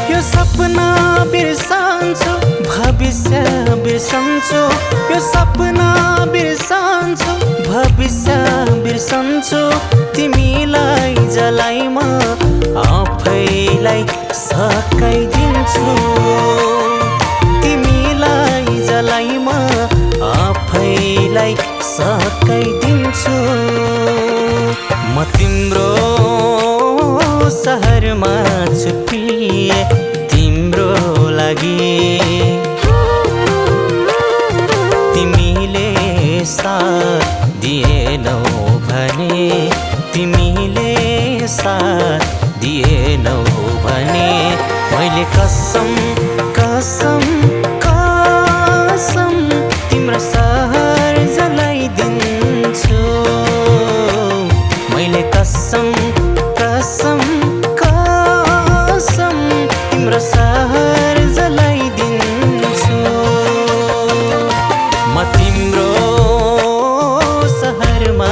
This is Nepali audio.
यो सपना बिर्सन्छु, भविष्य बिर्सन्छु। यो सपना बिर्सन्छु, भविष्य बिर्सन्छु। तिमीलाई जलाई म आफैलाई सकाइदिन्छु। तिमीलाई जलाई म आफैलाई सकाइदिन्छु। म तिम्रो सहरमा छुट्टिए तिम्रो लागि। तिमीले साथ दिएनौ भने, तिमीले साथ दिएनौ भने मैले कसम कसम कसम तिम्रो सहर जलाइदिन्छु। मैले कसम कसम कसम तिम्रो सहर जलाइदिन्छु। म तिम्रो सहरमा